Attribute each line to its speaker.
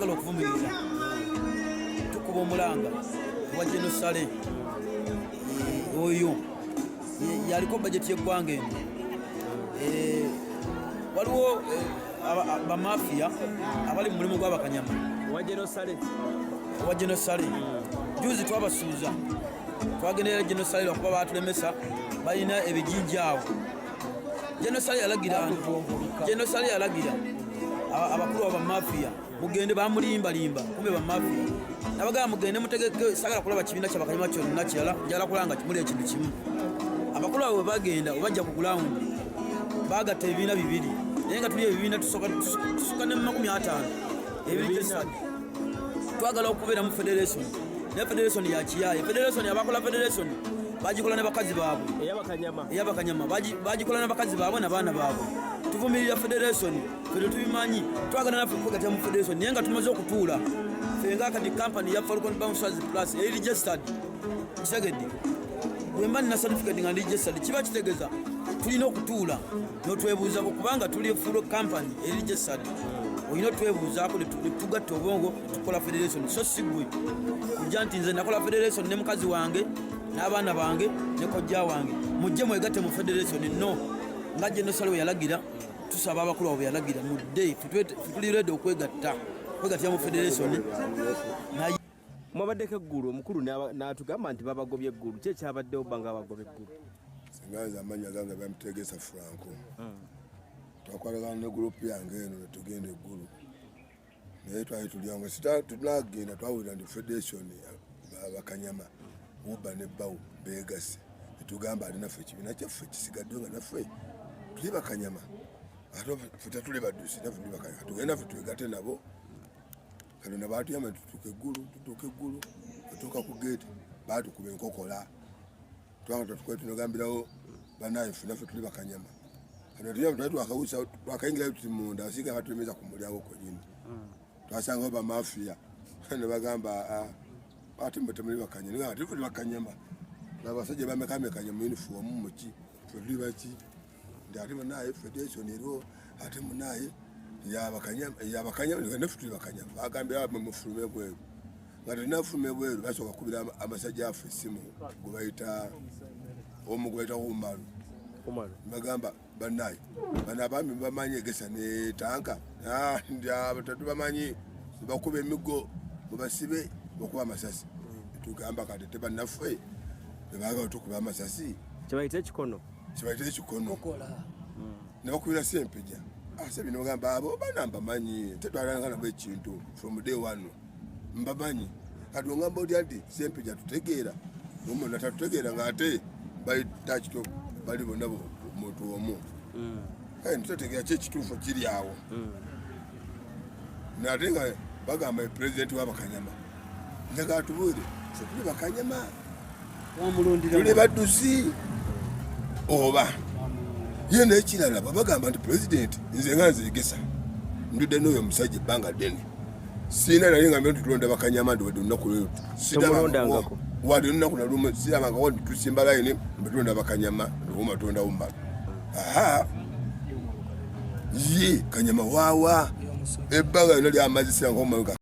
Speaker 1: twagala okuvumiriza tukuba omulanga wa Genosale oyo yaliko bajeti y'eggwanga eno. Waliwo bamafiya abali mu mulimu gw'abakanyama owa Genosale. Juzi twabasuuza twagendera Genosale lwakuba batulemesa balina ebijinja awo. Genosale yalagira abakulu b'abamafiya mugende bamulimbalimba kumbe bamafiya nabagamba mugende mutegeke sagala kulaba kibiina ky'abakanyama kyonna kirala njala kulanga kimuli ekintu kimu. Abakulu abo bagenda obajja ku ground bagatta ebibiina bibiri naye nga tuli ebibiina tusoka ne mu 50 ebiri gyesadi. Twagala okubeera mu federation ne federation ya kiyaye. Federation abakola federation bagikola ne bakazi baabwe ey'abakanyama bagikola n'abakazi baabwe n'abaana baabwe. Tuvumirira federation fere tubimanyi twagala naffe okugata mu federation naye nga tumaze okutuula fenga kati company ya Falcon Bouncers Plus eri registered kisegedde wemba na certificate nga registered kiba kitegeza tulina okutuula n'otwebuuza kubanga tuli full company eri registered. Olina otwebuuzaako tugatta obwongo tukola federation so sigwe kujja nti nze nakola federation ne mukazi wange n'abaana bange ne kojja wange mujje mwegatte mu federation no nga Genosale we yalagira tusaba abakulu abo yalagira mudde tuli ready okwegatta mu federation.
Speaker 2: Mwabaddeko eggulu omukulu n'atugamba nti babagobye eggulu kye kyabaddewo banga abagobye eggulu
Speaker 3: singaza amanya gange bamutegesa Franco twakwalagana ne gurupu yange eno netugenda eggulu naye twali tulyango tunagenda twawulira ndi federation abakanyama uba ne bawu begase netugamba ali naffe ekibiina kyaffe kisigadde nga naffe tuli bakanyama ate ffe tuli baddusi naffe tuli bakanyama tugenda naffe twegate nabo kano nabatuyamba tutuuka eggulu tutuuka ku geeti batukuba enkokola twanga tunogambirawo banaye ffe naffe tuli bakanyama kano tuyamba twakawusa twakayingirayo tuti munda asinga batwemeza ku mulyango kwenyini twasangawo bamafiya ne bagamba ate mbe temuli bakanyama ate ffe tuli bakanyama n'abasajja bamekamekanya mu uniform muki ffe tuli baki ndi ate munaye federation eriwo ate munaye yabakanyama naffe tuli bakanyama bagambira mufulume bweru nga tenafulume bweru basooka kubira amasajja affe essimu gwe bayita Umaru bagamba banaye bano abaami bamanyi egesa ne tanka tetubamanyi bakuba emigo mubasibe okuba amasasi tugamba kati tebannaffe bebaagala tukuba amasasi
Speaker 2: kyebayita ekikono
Speaker 3: ne bakubira Sempejja bino bagamba abo bana mbamanyi tetwalangana bwekintu from day one mbamanyi kati ongamba oti anti Sempejja tutegeera nomuna tatutegeera nga ate bayita kito bali bonna muntu omu ntitegeera kyekituufu kiri awo nate nga bagamba pulezidenti w'abakanyama njagala tubuulire ffe tuli bakanyama tuli baddusi oba ye nekirala babagamba nti pulezidenti nze nga nzegesa ndudde n'oyo omusajja ebbanga ddene siina naye nga mbe tutulonda bakanyama ndi wadde olunaku lweru wadde olunaku nalumu sirabangawo nti tusimba layini mbetulonda bakanyama luwuma tulonda Umaru ye kanyama waawa ebbanga lyonna lyamazisira nga Umaru